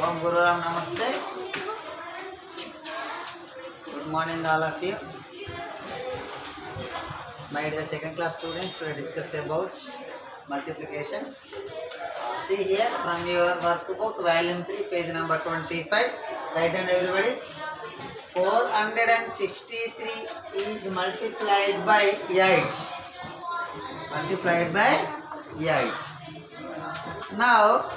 Om Guru Ram Namaste. Good morning all of you. My dear second class students, to discuss about multiplications. See here from your workbook, volume 3, page number 25. Write down everybody. 463 is multiplied by 8. Multiplied by 8. Now,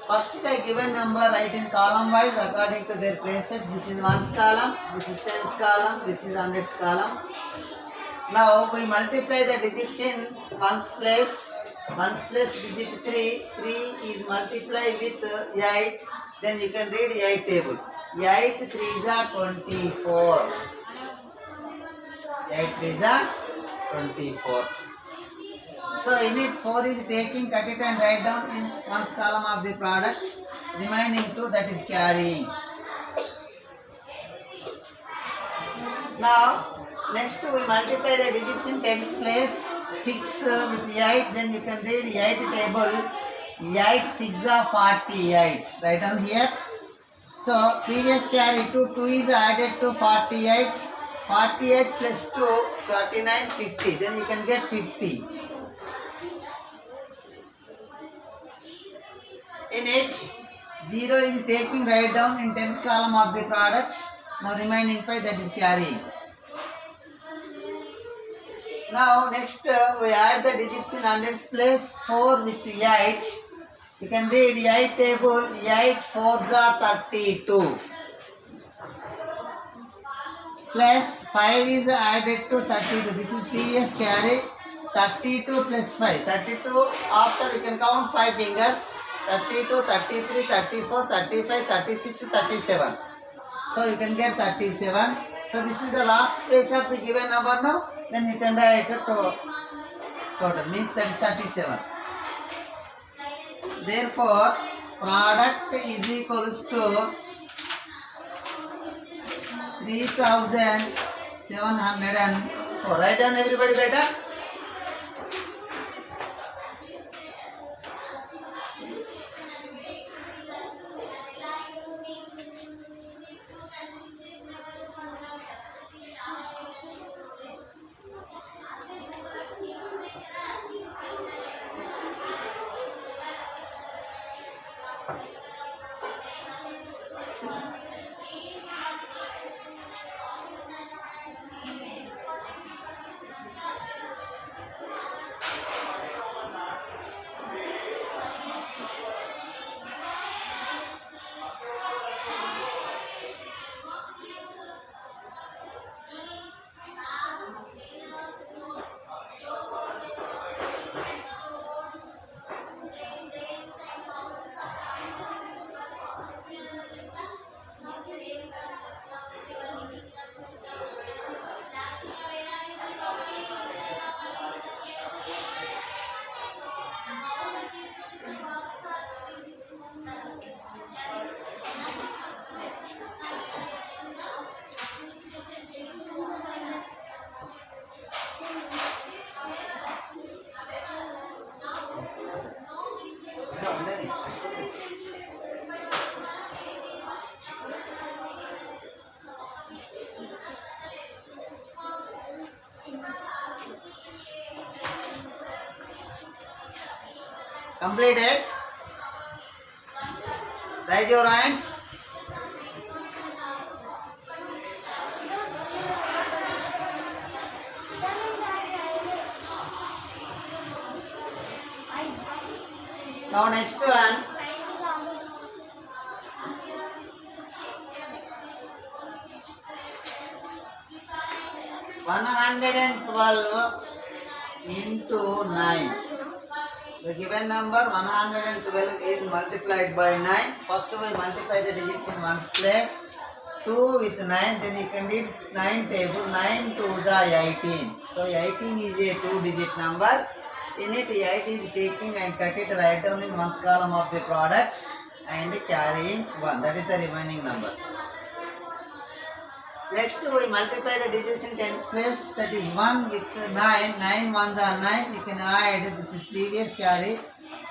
first the given number write in column wise according to their places. This is ones column, this is tens column, this is hundreds column. Now we multiply the digits in ones place. Ones place digit 3. 3 is multiplied with 8. Then you can read 8 table. 8 3s are 24. 8 3s are 24. So in it 4 is taking, cut it and write down in ones column of the product. Remaining 2, that is carrying. Now next we multiply the digits in tens place. 6 with 8, then you can read 8 table. 8 6 are 48. Write down here. So previous carry 2 is added to 48. 48 plus 2, 49, 50. Then you can get 50. In it, 0 is taking, write down in tens column of the product. Now remaining 5, that is carrying. Now next we add the digits in hundreds place. 4 with 8. You can read 8 table. 8 4s are 32. Plus 5 is added to 32. This is previous carry. 32 plus 5. 32 after you can count 5 fingers. 32, 33, 34, 35, 36, 37. So you can get 37. So this is the last place of the given number now. Then you can write it to total. Means that is 37. Therefore, product is equals to 3704. Write down everybody better. Completed. Raise your hands. Now next one. $112 into 9. The given number 112 is multiplied by 9. First we multiply the digits in ones place. 2 with 9, then you can read 9 table. 9 to the 18. So 18 is a 2-digit number. In it 8 is taking and cut it, write down in ones column of the product and carrying 1. That is the remaining number. Next we multiply the digits in tens place, that is 1 with 9, 9 ones are 9, you can add, this is previous carry,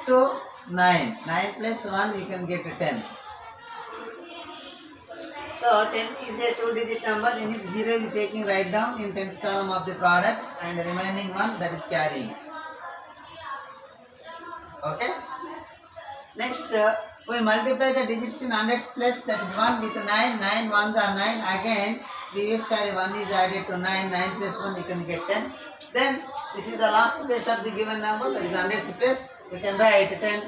2 into 9. 9 plus 1 you can get 10. So 10 is a 2-digit number. In it 0 is taking right down in tens column of the product, and the remaining 1, that is carrying. Okay. Next, we multiply the digits in hundreds place, that is 1 with 9. 9 ones are 9. Again, previous carry 1 is added to 9. 9 plus 1 you can get 10. Then this is the last place of the given number, that is hundreds place. You can write 10.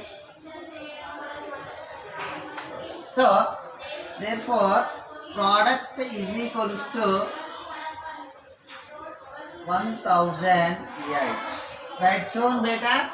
So therefore product is equals to 1008. Right soon beta.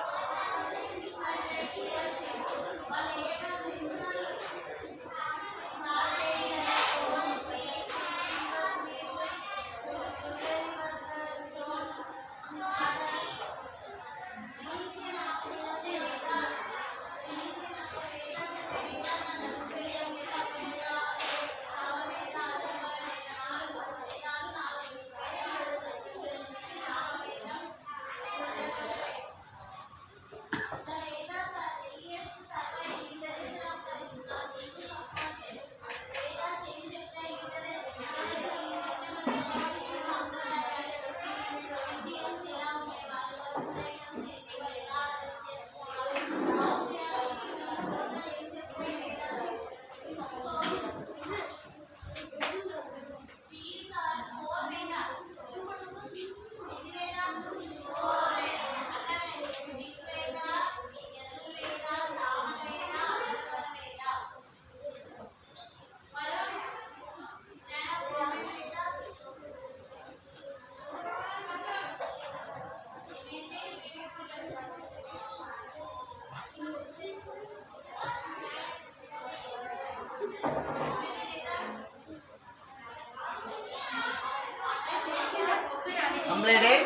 Completed.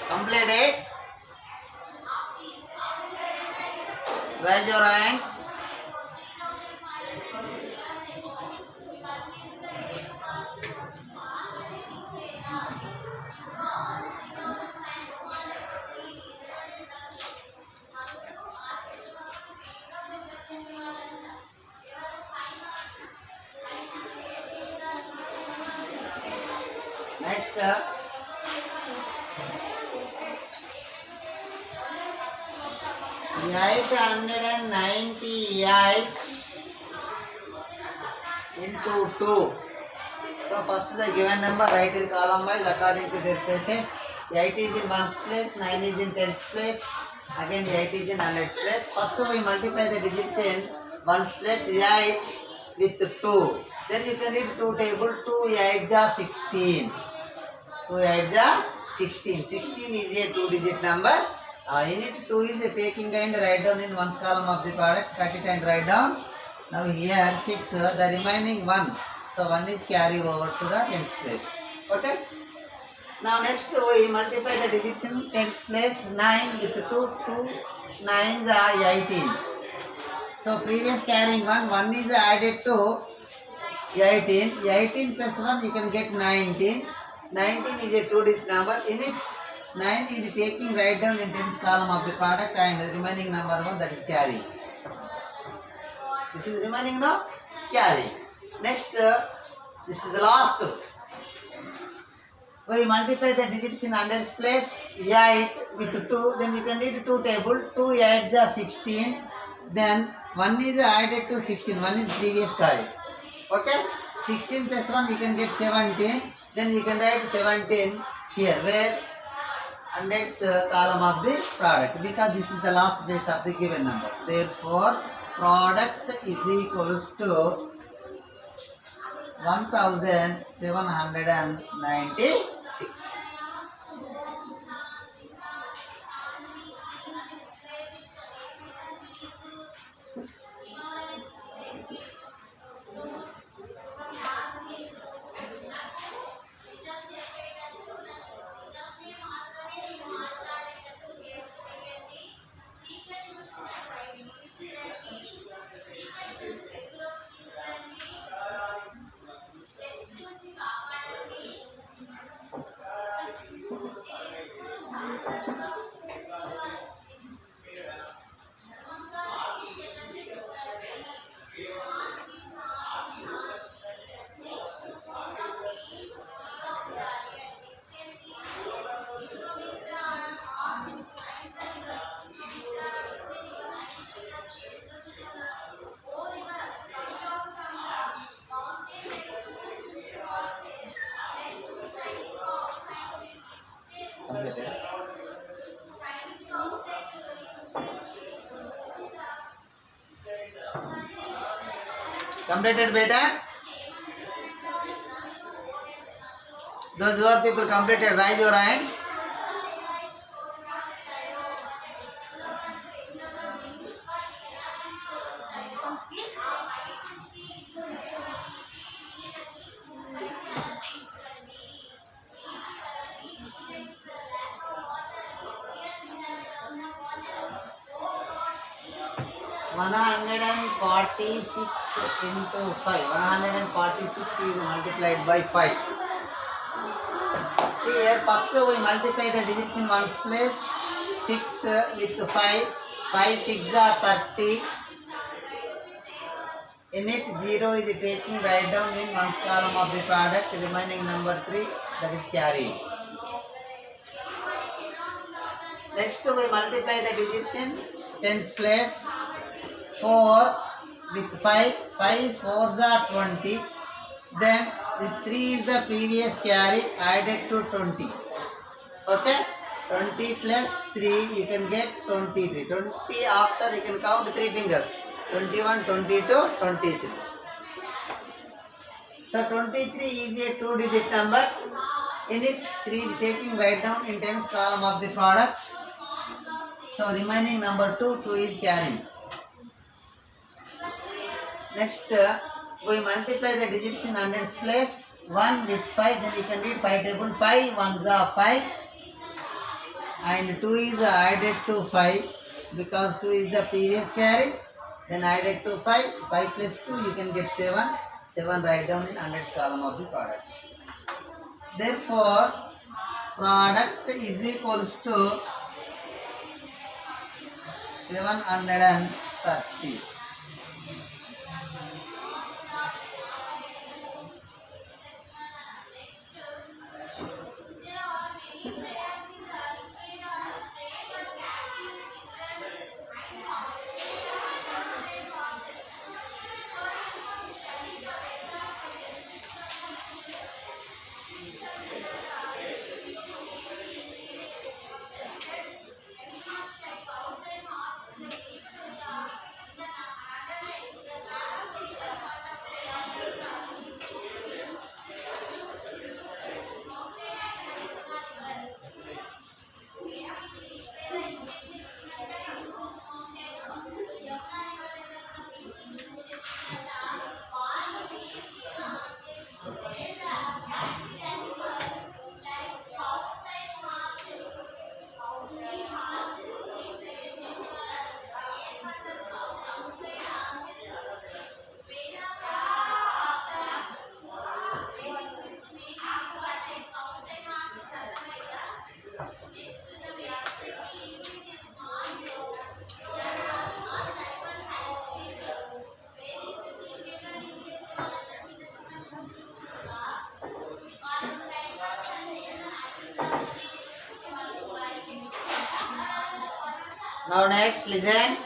Completed. Raise your hands. Next, 898 into 2. So first the given number write in column wise according to their places. 8 is in ones place, 9 is in tens place, again 8 is in hundreds place. First we multiply the digits in ones place, 8 with 2. Then you can read 2 table, 2 8 ja 16. 2 8 ja 16. 16 is a 2-digit number. In it 2 is a taking and write down in ones column of the product, cut it and write down. Now here 6, the remaining 1. So 1 is carry over to the tens place. Okay. Now next we multiply the digits in tens place. 9 with 2, 2 9s are 18. So previous carrying 1, 1 is added to 18. 18 plus 1 you can get 19. 19 is a 2-digit number. In it 9 is taking right down in tens column of the product, and the remaining number 1, that is carry. This is remaining now carry. Next, this is the last. We multiply the digits in hundreds place. 8 with 2. Then you can read 2 table. 2 8 ja 16. Then 1 is added to 16. 1 is previous carry. Okay. 16 plus 1 you can get 17. Then you can write 17 here where hundreds column of the product, because this is the last place of the given number. Therefore product is equals to 1796. Completed. Completed, beta. Those who are people completed, raise your hand. One hundred and 46 into 5. 146 is multiplied by 5. See here, first we multiply the digits in ones place. 6 with 5. 5 6 are 30. In it 0 is taking right down in ones column of the product. Remaining number 3, that is carrying. Next we multiply the digits in tens place. 4 with 5. 5 4s are 20. Then this 3 is the previous carry added to 20. Okay? 20 plus 3 you can get 23. 20 after you can count 3 fingers. 21, 22, 23. So 23 is a 2-digit number. In it 3 is taking right down in tens column of the products. So remaining number 2 is carrying. Next we multiply the digits in hundreds place. 1 with 5, then you can read 5 table. 5 1s are 5 and 2 is added to 5 because 2 is the previous carry. Then added to 5. 5 plus 2 you can get 7. 7 write down in hundreds column of the products. Therefore product is equals to 730. Now next listen.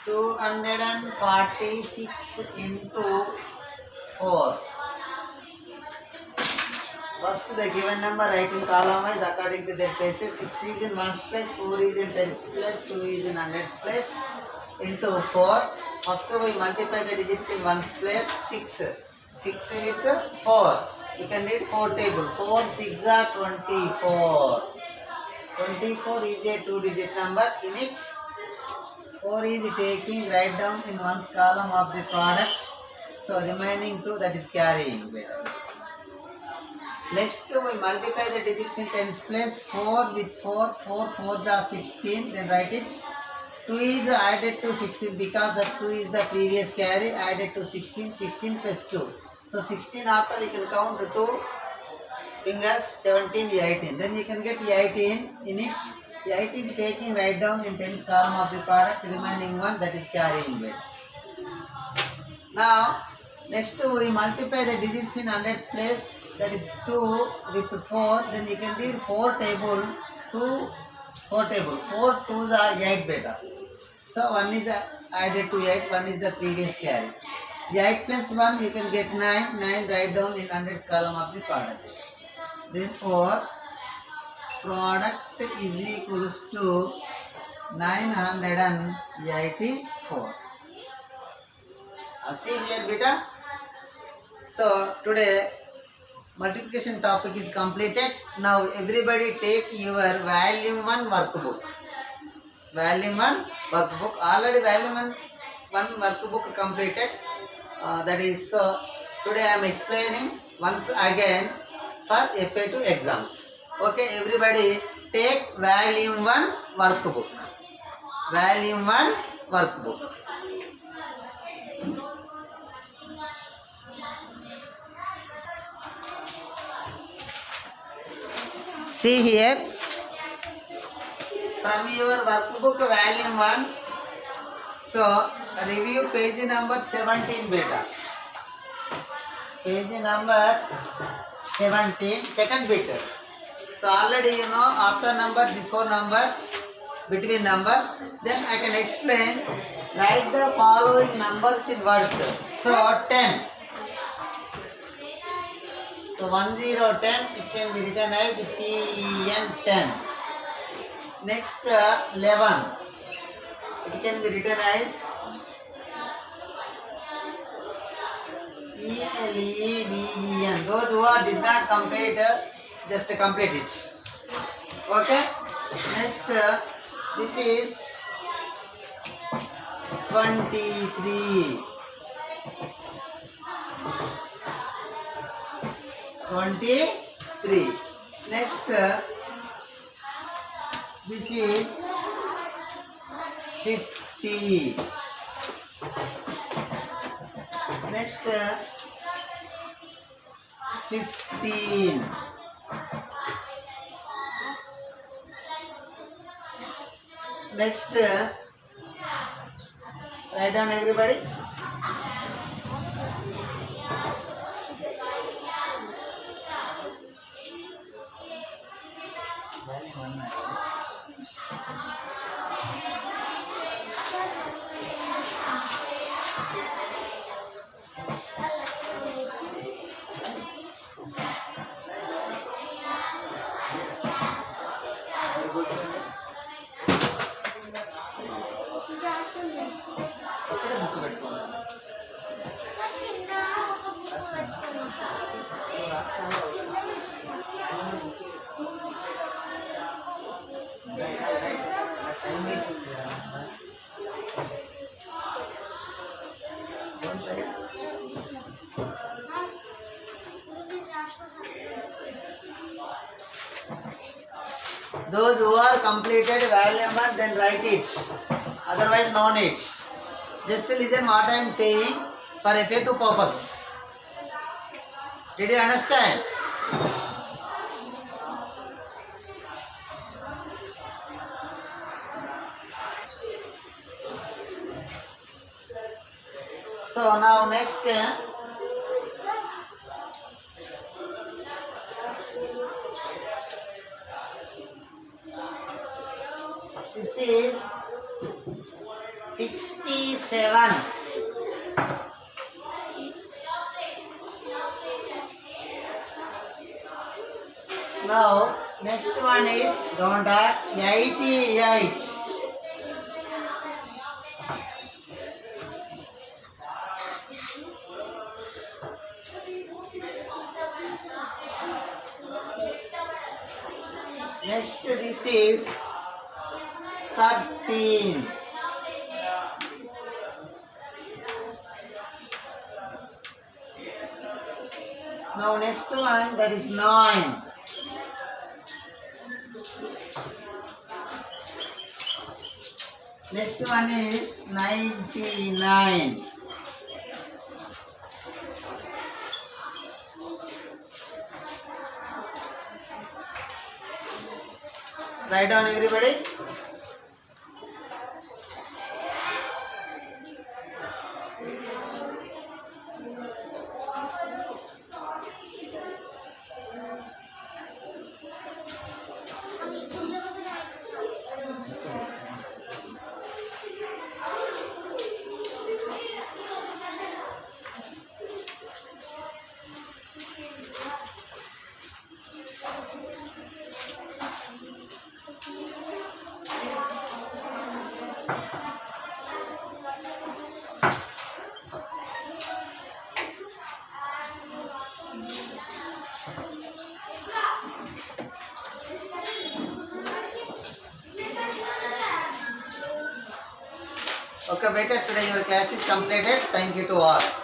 Two hundred and 46 into 4. First the given number write in column wise according to their places. 6 is in ones place, 4 is in tens place, 2 is in hundreds place into 4. First we multiply the digits in ones place. 6. 6 with 4. You can read 4 table. 4 6 are 24. 24 is a 2-digit number. In it 4 is taking right down in one's column of the product. So remaining 2, that is carrying. Next we multiply the digits in tens place. 4 with 4. 4 4s are 16. Then write it. 2 is added to 16 because the 2 is the previous carry added to 16. 16 plus 2. So 16 after you can count 2 fingers. 17 is 18. Then you can get 18. In it 8 is taking right down in tens column of the product, remaining 1 that is carrying weight. Now, next we multiply the digits in hundreds place, that is 2 with 4, then you can read 4 table, 2, 4 table, 4 2s are 8 beta. So 1 is added to 8, 1 is the previous carry. The 8 plus 1 you can get 9, 9 write down in hundreds column of the product. Therefore, product is equals to 984. See here beta. So today multiplication topic is completed. Now everybody take your volume 1 workbook. Volume 1 workbook. Already volume 1 workbook completed. That is so today I am explaining once again for FA2 exams. Okay, everybody take volume 1 workbook. Volume 1 workbook. See here, from your workbook volume 1, so review page number 17 beta. Page number 17, second bit. So already you know after number, before number, between number, then I can explain. Write the following numbers in words. So 10. So 10, it can be written as TN 10. Next 11, it can be written as ELEVEN. Those who did not complete, just complete it. Okay. Next, this is 23. 23. Next, this is 50. Next, 15. Next, write down everybody. Those who are completed volume 1, then write it. Otherwise, no need. Just listen what I am saying for FA2 purpose. Did you understand? So now next, this is 67. Now next one is don't have 88. Next this is 13. Now next one, that is 9. Next one is 99. Write down everybody. Okay, better today your class is completed. Thank you to all.